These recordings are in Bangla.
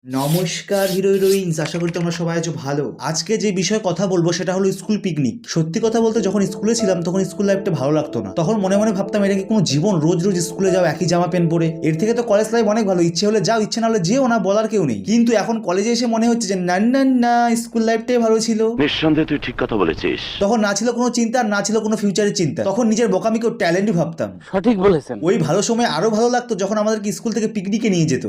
নমস্কার হিরো হিরোইনস, আশা করি তোমরা সবাই আছো ভালো। আজকে যে বিষয়ে কথা বলবো সেটা হলো স্কুল পিকনিক। সত্যি কথা বলতে যখন স্কুলে ছিলাম তখন স্কুল লাইফটা ভালো লাগতো না। তখন মনে মনে ভাবতাম এটা কি কোনো জীবন, রোজ রোজ স্কুলে যাও একই জামা প্যান্ট পরে। এর থেকে তো কলেজ লাইফ অনেক ভালো, ইচ্ছে হলে যাও, ইচ্ছে না হলে যেও না, বলার কেউ নেই। কিন্তু এখন কলেজে এসে মনে হচ্ছে যে না না না, স্কুল লাইফটাই ভালো ছিল। নিঃসন্দেহে তুই ঠিক কথা বলেছিস। তখন না ছিল কোনো চিন্তা, আর না ছিল কোনো ফিউচারের চিন্তা। তখন নিজের বোকামিকেও ট্যালেন্টই ভাবতাম। সঠিক বলেছেন। ওই ভালো সময় আরো ভালো লাগতো যখন আমাদেরকে স্কুল থেকে পিকনিকে নিয়ে যেত।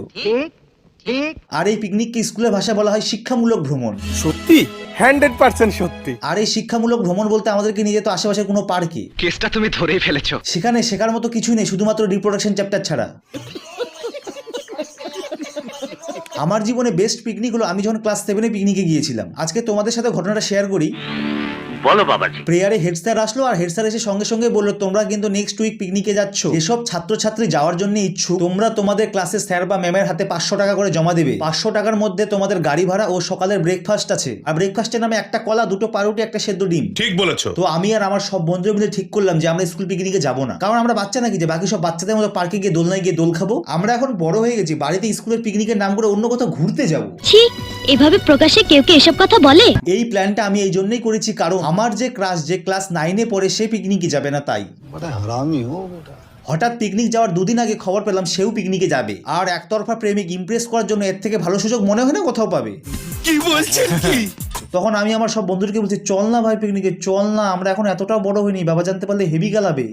আর এই পিকনিককে স্কুলের ভাষায় বলা হয় শিক্ষামূলক ভ্রমণ। সত্যি 100% সত্যি। আর এই শিক্ষামূলক ভ্রমণ বলতে আমাদেরকে নিয়ে যেত আশেপাশের কোনো পার্কে। কেসটা তুমি ধরেই ফেলেছো। সেখানে শেখার মতো কিছুই নেই, শুধুমাত্র রিপ্রোডাকশন চ্যাপ্টার ছাড়া। আমার জীবনে বেস্ট পিকনিক হলো আমি যখন ক্লাস 7-এ পিকনিকে গিয়েছিলাম। আজকে তোমাদের সাথে ঘটনাটা শেয়ার করি। বলো বাবাজি। প্রেয়ারে হেড স্যার আসলো, আর হেড স্যার এসে সঙ্গে সঙ্গে বললো তোমরা কিন্তু নেক্সট উইক পিকনিকে যাচ্ছ। এসব ছাত্রছাত্রী যাওয়ার জন্য ইচ্ছুক তোমরা তোমাদের ক্লাসে স্যার বা ম্যামের হাতে 500 টাকা করে জমা দেবে। 500 টাকার মধ্যে তোমাদের গাড়ি ভাড়া ও সকালের ব্রেকফাস্ট আছে। আর ব্রেকফাস্টের নামে একটা কলা, 2টো পাউরুটি, একটা সেদ্ধ ডিম। ঠিক বলেছো। তো আমি আর আমার সব বন্ধু মিলে ঠিক করলাম যে আমরা স্কুল পিকনিকে যাবো না, কারণ আমরা বাচ্চা নাকি যে বাকি সব বাচ্চাদের মতো পার্কে গিয়ে দোলনায় গিয়ে দোল খাবো। আমরা এখন বড় হয়ে গেছি, বাড়িতে স্কুলের পিকনিকের নাম করে অন্য কোথাও ঘুরতে যাবো। ছি, এভাবে প্রকাশ্যে কেউ কি এসব কথা বলে? এই প্ল্যানটা আমি এই জন্যই করেছি কারণ আমার যে ক্লাস 9-এ পড়ে সে পিকনিকে যাবে না। তাই হঠাৎ পিকনিক যাওয়ার 2 দিন আগে খবর পেলাম সেও পিকনিকে যাবে। আর একতরফা প্রেমিক ইমপ্রেস করার জন্য এর থেকে ভালো সুযোগ মনে হয় না কোথাও পাবে। কি বলছেন কি? তখন আমি আমার সব বন্ধুদেরকে বলছি চল না ভাই পিকনিকে, চল না, আমরা এখন এতটাও বড় হইনি, বাবা জানতে পারলে হেভি গালাবে।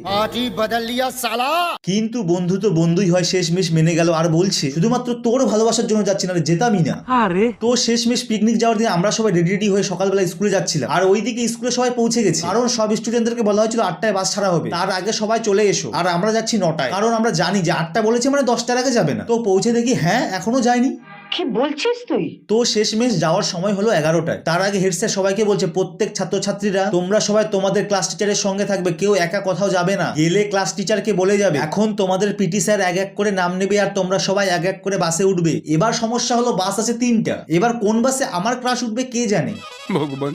কিন্তু বন্ধু তো বন্ধুই হয়, শেষমেশ মেনে গেল আর বলছে শুধুমাত্র তোর ভালোবাসার জন্য যাচ্ছি না, যেতামই না। আরে তো শেষমেশ পিকনিক যাওয়ার দিন আমরা সবাই রেডি হয়ে সকালবেলা স্কুলে যাচ্ছিলাম। আর ওইদিকে স্কুলে সবাই পৌঁছে গেছে, কারণ সব স্টুডেন্টদেরকে বলা হয়েছিল 8টায় বাস ছাড়া হবে, তার আগে সবাই চলে এসো। আর আমরা যাচ্ছি 9টায়, কারণ আমরা জানি যে 8টা বলেছে মানে 10টার আগে যাবে না। তো পৌঁছে দেখি হ্যাঁ এখনো যায়নি। কি বলছিস তুই? তো শেষমেশ যাওয়ার সময় হলো 11টায়। তার আগে হেড স্যার সবাইকে বলছে প্রত্যেক ছাত্রছাত্রীরা তোমরা সবাই তোমাদের ক্লাস টিচারের সঙ্গে থাকবে, কেউ একা কোথাও যাবে না। গেলে ক্লাস টিচারকে বলে যাবে। এখন তোমাদের পিটি স্যার এক এক করে নাম নেবে আর তোমরা সবাই এক এক করে বাসে উঠবে। এবার সমস্যা হলো বাস আছে 3টা, এবার কোন বাসে আমার ক্লাস উঠবে কে জানে। ভগবান,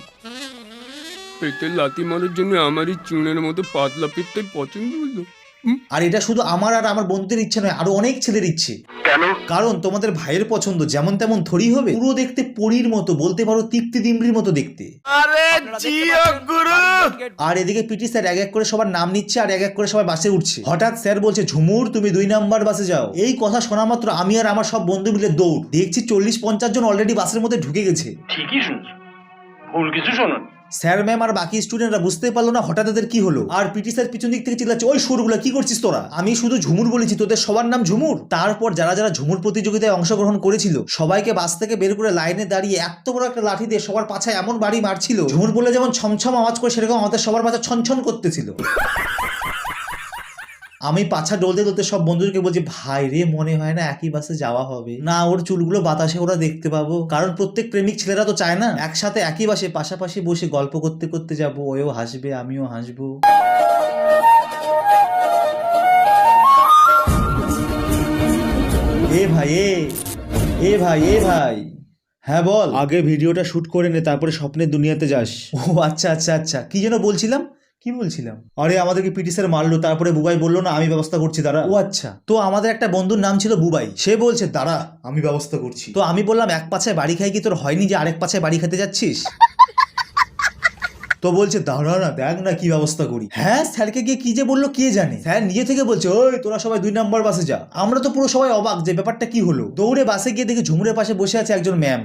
পেটে লাথি মারার জন্য আমারই চুনের মতো পাতলা পেটটাই পছন্দ হলো। আর এটা শুধু আমার আর আমার বন্ধুদের ইচ্ছে নয়, আরো অনেক ছেলের ইচ্ছে। কেন? কারণ তোমাদের ভাইয়ের পছন্দ যেমন তেমন থরি হবে, পুরো দেখতে পরীর মতো, বলতে পারো তৃপ্তি দিমরির মতো দেখতে। আর এদিকে পিটি স্যার এক এক করে সবার নাম নিচ্ছে আর এক এক করে সবাই বাসে উঠছে। হঠাৎ স্যার বলছে ঝুমুর তুমি 2 নাম্বার বাসে যাও। এই কথা শোনা মাত্র আমি আর আমার সব বন্ধু মিলে দৌড়। দেখছি 40-50 জন অলরেডি বাসের মধ্যে ঢুকে গেছে। ঠিকই শুনছো, ভুল কিছু শোনো। স্যার ম্যাম আর বাকি স্টুডেন্টরা বুঝতেই পারলো না হঠাৎ এদের কি হলো। আর পিটি স্যার পিছন দিক থেকে চিল্লাচ্ছে ওই সরুগুলা কি করছিস তোরা? আমি শুধু ঝুমুর বলেছি, তোদের সবার নাম ঝুমুর। তারপর যারা যারা ঝুমুর প্রতিযোগিতায় অংশগ্রহণ করেছিল সবাইকে বাস থেকে বের করে লাইনে দাঁড়িয়ে এত বড় একটা লাঠি দিয়ে সবার পাছায় এমন বাড়ি মারছিল, ঝুমুর বলে যেমন ছমছম আওয়াজ করে সেরকম আমাদের সবার পাছা ছনছন করতেছিল। আমি পাছা ডলতে ডলতে সব বন্ধুদেরকে বলছি ভাই রে, মনে হয় না একই বাসে যাওয়া হবে না, ওর চুলগুলো বাতাসে ওরা দেখতে পাবো। কারণ প্রত্যেক প্রেমিক ছেলেরা তো চায় না একসাথে একই বাসে পাশাপাশি বসে গল্প করতে করতে যাবো, ওও হাসবে আমিও হাসবো। এ ভাই এ ভাই হ্যাঁ বল। আগে ভিডিওটা শুট করে নে, তারপরে স্বপ্নের দুনিয়াতে যাস। ও আচ্ছা কি যেন বলছিলাম, আরে আমাদেরকে পিটি স্যার মারলো, তারপরে বুবাই বললো না আমি ব্যবস্থা করছি দাঁড়া। ও আচ্ছা, তো আমাদের একটা বন্ধুর নাম ছিল বুবাই, সে বলছে দাঁড়া আমি ব্যবস্থা করছি। তো আমি বললাম এক পাছায় বাড়ি খাই কি তোর হয়নি যে আরেক পাছায় বাড়ি খেতে যাচ্ছিস? তো বলছে দাঁড়া না দেখ না কি ব্যবস্থা করি। হ্যাঁ স্যারকে গিয়ে কি যে বললো কে জানে, স্যার নিজে থেকে বলছে ওই তোরা সবাই 2 নাম্বার বাসে যা। আমরা তো পুরো সবাই অবাক যে ব্যাপারটা কি হলো। দৌড়ে বাসে গিয়ে দেখি ঝুমুরের পাশে বসে আছে একজন ম্যাম।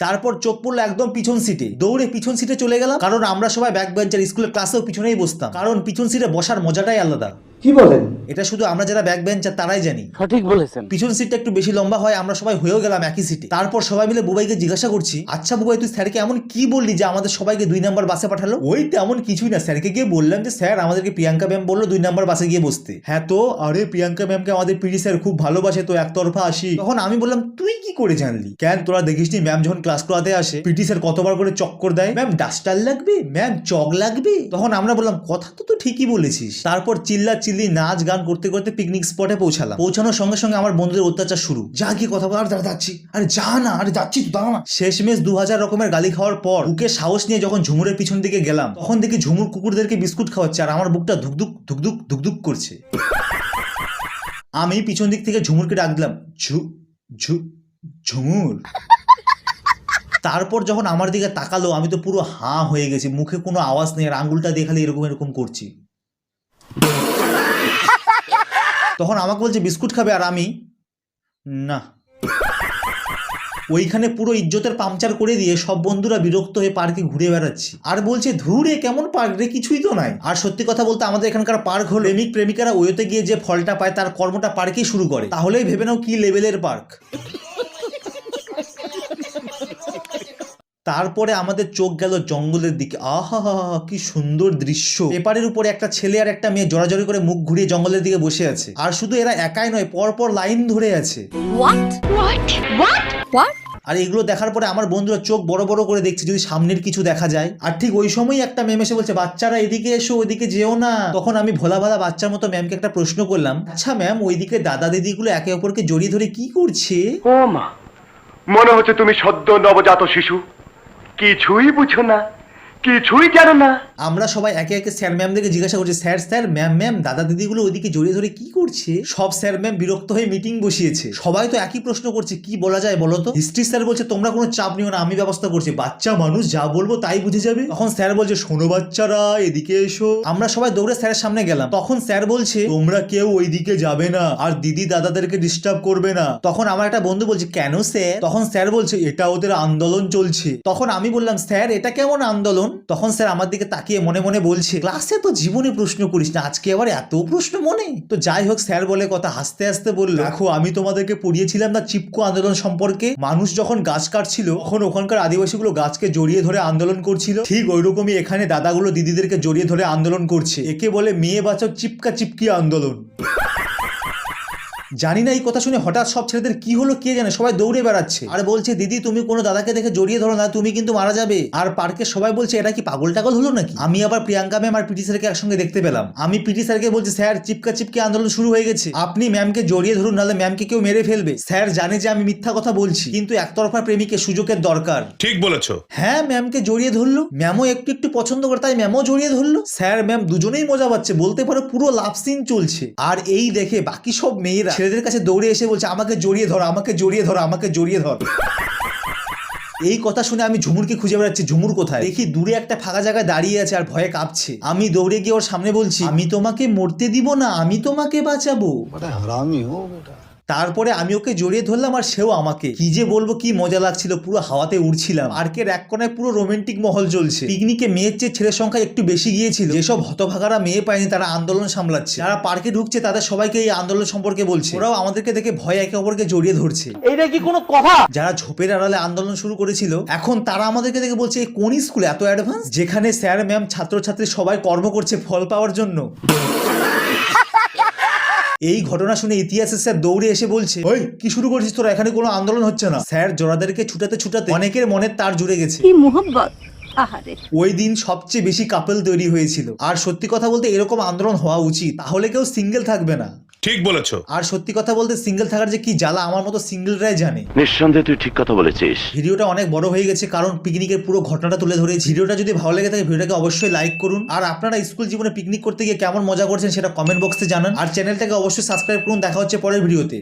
তারপর চোখ পড়লো একদম পিছন সিটে, দৌড়ে পিছন সিটে চলে গেলাম, কারণ আমরা সবাই ব্যাক বেঞ্চার, স্কুলের ক্লাসেও পিছনেই বসতাম, কারণ পিছন সিটে বসার মজাটাই আলাদা। কি বলেন? এটা শুধু আমরা যারা ব্যাক বেঞ্চার তারাই জানি। সঠিক বলেছেন। পিছন সিটটা একটু বেশি লম্বা হয়, আমরা সবাই হয়েও গেলাম একই সিটে। তারপর সবাই মিলে বুবাইকে জিজ্ঞাসা করছি আচ্ছা বুবাই তুই স্যারকে এমন কি বললি যে আমাদের সবাইকে 2 নাম্বার বাসে পাঠালো? ওই তেমন কিছুই না, স্যারকে গিয়ে বললাম যে স্যার আমাদেরকে প্রিয়াঙ্কা ম্যাম বললো 2 নাম্বার বাসে গিয়ে বসতে। হ্যাঁ তো আরে প্রিয়াঙ্কা ম্যামকে আমাদের পিটি স্যার খুব ভালোবাসে, তো একতরফা আসি। তখন আমি বললাম তুই কি করে জানলি? কেন তোরা দেখিসনি ম্যাম যখন ক্লাস করাতে আসে পিটি স্যার কতবার করে চক্কর দেয়, ম্যাম ডাস্টার লাগবে, ম্যাম চক লাগবে। তখন আমরা বললাম কথা তো ঠিকই বলেছিস। তারপর চিল্লি নাচ গান করতে করতে পিকনিক স্পটে পৌঁছানোর সঙ্গে সঙ্গে আমার বন্ধুদের অত্যাচার শুরু। যা গিয়ে কথা বল, আর যাচ্ছি, আরে যা না, আরে যাচ্ছি তো দাঁড়া না। শেষমেশ 2000 রকমের গালি খাওয়ার পর বুকে সাহস নিয়ে যখন ঝুমুরের পিছন দিকে গেলাম তখন দেখি ঝুমুর কুকুরদেরকে বিস্কুট খাওয়াচ্ছে আর আমার বুকটা ধুকধুক ধুকধুক ধুকধুক করছে। আমি পিছন দিক থেকে ঝুমুরকে ডাক দিলাম ঝুমুর। তারপর যখন আমার দিকে তাকালো আমি তো পুরো হাঁ হয়ে গেছি, মুখে কোনো আওয়াজ নেই আর আঙ্গুলটা দিয়ে খালি এরকম এরকম করছি। তখন আমাকে বলছে বিস্কুট খাবে আর আমি না। ওইখানে পুরো ইজ্জতের পাংচার করে দিয়ে সব বন্ধুরা বিরক্ত হয়ে পার্কে ঘুরে বেড়াচ্ছি আর বলছে ধুরে কেমন পার্ক রে, কিছুই তো নাই। আর সত্যি কথা বলতে আমাদের এখানকার পার্ক হলো প্রেমিক প্রেমিকারা ওয়েতে গিয়ে যে ফলটা পায় তার কর্মটা পার্কেই শুরু করে, তাহলেই ভেবে নাও কি লেভেলের পার্ক। তারপরে আমাদের চোখ গেল জঙ্গলের দিকে। আহা কি সুন্দর দৃশ্য। পেপারের উপরে একটা ছেলে আর একটা মেয়ে জড়াজড়ি করে মুখ ঘুরিয়ে জঙ্গলের দিকে বসে আছে। আর শুধু এরা একাই নয়, পরপর লাইন ধরে আছে। আর এগুলো দেখার পরে আমার বন্ধুরা চোখ বড় বড় করে দেখছে যদি সামনের কিছু দেখা যায়। আর ঠিক ওই সময় একটা ম্যাম এসে বলছে বাচ্চারা এদিকে এসো, ওইদিকে যেও না। তখন আমি ভোলা ভালা বাচ্চার মতো ম্যামকে একটা প্রশ্ন করলাম, আচ্ছা ম্যাম ওইদিকে দাদা দিদিগুলো একে অপরকে জড়িয়ে ধরে কি করছে? ও মা, মনে হচ্ছে তুমি সদ্য নবজাত শিশু, কিছুই বুঝো না, কিছুই জানো না। আমরা সবাই একে একে স্যার ম্যামদেরকে জিজ্ঞাসা করছি, স্যার স্যার ম্যাম ম্যাম দাদা দিদিগুলো ওইদিকে জড়িয়ে ধরে কি করছে? সব স্যার ম্যাম বিরক্ত হয়ে মিটিং বসিয়েছে। সবাই তো একই প্রশ্ন করছে, কি বলা যায় বলো তো? হিস্ট্রি স্যার বলছে তোমরা কোনো চাপ নিও না, আমি ব্যবস্থা করছি, বাচ্চা মানুষ যা বলবো তাই বুঝে যাবে। তখন স্যার বলছে শোনো বাচ্চারা এদিকে এসো। আমরা সবাই দৌড়ে স্যারের সামনে গেলাম। তখন স্যার বলছে তোমরা কেউ ওইদিকে যাবে না আর দিদি দাদাদেরকে ডিস্টার্ব করবে না। তখন আমার একটা বন্ধু বলছে কেন স্যার? তখন স্যার বলছে এটা ওদের আন্দোলন চলছে। তখন আমি বললাম স্যার এটা কেমন আন্দোলন? তখন স্যার আমার দিকে তাকিয়ে মনে মনে বলছে ক্লাসে তো জীবনে প্রশ্ন করিস না, আজকে আবার এত প্রশ্ন মনে। তো যাই হোক স্যার বলে কথা হাসতে হাসতে বলল দেখো আমি তোমাদেরকে পড়িয়েছিলাম না চিপকো আন্দোলন সম্পর্কে। মানুষ যখন গাছ কাটছিল তখন ওখানকার আদিবাসীগুলো গাছকে জড়িয়ে ধরে আন্দোলন করছিল, ঠিক ওইরকমই এখানে দাদাগুলো দিদিদেরকে জড়িয়ে ধরে আন্দোলন করছে। একে বলে মেয়ে বাঁচাও চিপকা চিপকি আন্দোলন। জানি না এই কথা শুনে হঠাৎ সব ছেলেদের কি হলো কে জানে, সবাই দৌড়ে বেড়াচ্ছে আর বলছে দিদি তুমি কোনো দাদাকে দেখে জড়িয়ে ধরো না, তুমি কিন্তু মারা যাবে। আর পার্কে সবাই বলছে এটা কি পাগল টাগল হলো নাকি? আমি আবার প্রিয়াঙ্কা ম্যাম আর পিটি স্যারকে একসঙ্গে দেখতে পেলাম। আমি পিটি স্যারকে বলছি স্যার চিপকা চিপকি আন্দোলন শুরু হয়ে গেছে, আপনি ম্যামকে জড়িয়ে ধরুন নাহলে ম্যামকে কেউ মেরে ফেলবে। স্যার জানে যে আমি মিথ্যা কথা বলছি, কিন্তু একতরফা প্রেমিকের সুযোগের দরকার। ঠিক বলেছো। হ্যাঁ ম্যামকে জড়িয়ে ধরলো, ম্যামও একটু একটু পছন্দ করে তাই ম্যামও জড়িয়ে ধরলো। স্যার ম্যাম দুজনেই মজা পাচ্ছে, বলতে পারো পুরো লাভ সিন চলছে। আর এই দেখে বাকি সব মেয়েরা ছেলেদের কাছে দৌড়ে এসে বলছে আমাকে জড়িয়ে ধর, আমাকে জড়িয়ে ধর, আমাকে জড়িয়ে ধর। এই কথা শুনে আমি ঝুমুরকে খুঁজে বেড়াচ্ছি, ঝুমুর কোথায়? দেখি দূরে একটা ফাঁকা জায়গায় দাঁড়িয়ে আছে আর ভয়ে কাঁপছে। আমি দৌড়ে গিয়ে ওর সামনে বলছি আমি তোমাকে মরতে দিব না, আমি তোমাকে বাঁচাবো। তারপরে আমি ওকে জড়িয়ে ধরলাম আর সেও আমাকে। কি যে বলবো কি মজা লাগছিল, পুরো হাওয়াতে উড়ছিলাম। পার্কের এক কোনায় পুরো রোমান্টিক মহল চলছে। পিকনিকে মেয়ের চেয়ে ছেলের সংখ্যা একটু বেশি গিয়েছিল। যেসব হতভাগারা মেয়ে পায়নি তারা আন্দোলন সামলাচ্ছে, যারা পার্কে ঢুকছে তাদের সবাইকে এই আন্দোলন সম্পর্কে বলছে। ওরাও আমাদেরকে দেখে ভয় একে অপরকে জড়িয়ে ধরছে। এইটা কি কোনো কথা? যারা ঝোপের আড়ালে আন্দোলন শুরু করেছিল এখন তারা আমাদেরকে দেখে বলছে এই কোন স্কুল এত অ্যাডভান্স, যেখানে স্যার ম্যাম ছাত্রছাত্রী সবাই কর্ম করছে ফল পাওয়ার জন্য। এই ঘটনা শুনে ইতিহাসের স্যার দৌড়ে এসে বলছে ওই কি শুরু করছিস তোরা, এখানে কোনো আন্দোলন হচ্ছে না। স্যার জোড়াদেরকে ছুটাতে ছুটাতে অনেকের মনের তার জুড়ে গেছে। কি মোহব্বত, আহারে। ওই দিন সবচেয়ে বেশি কাপল তৈরি হয়েছিল। আর সত্যি কথা বলতে এরকম আন্দোলন হওয়া উচিত, তাহলে কেউ সিঙ্গেল থাকবে না। ঠিক বলেছো। আর সত্যি কথা বলতে সিঙ্গেল থাকার যে কি জ্বালা আমার মতো সিঙ্গেলরাই জানে। নিঃসন্দেহে তুই ঠিক কথা বলেছিস। ভিডিওটা অনেক বড় হয়ে গেছে কারণ পিকনিকের পুরো ঘটনাটা তুলে ধরেছি। ভিডিওটা যদি ভালো লেগে থাকে ভিডিওটাকে অবশ্যই লাইক করুন। আর আপনারা স্কুল জীবনে পিকনিক করতে গিয়ে কেমন মজা করছেন সেটা কমেন্ট বক্সে জানান। আর চ্যানেলটাকে অবশ্যই সাবস্ক্রাইব করুন। দেখা হচ্ছে পরের ভিডিওতে।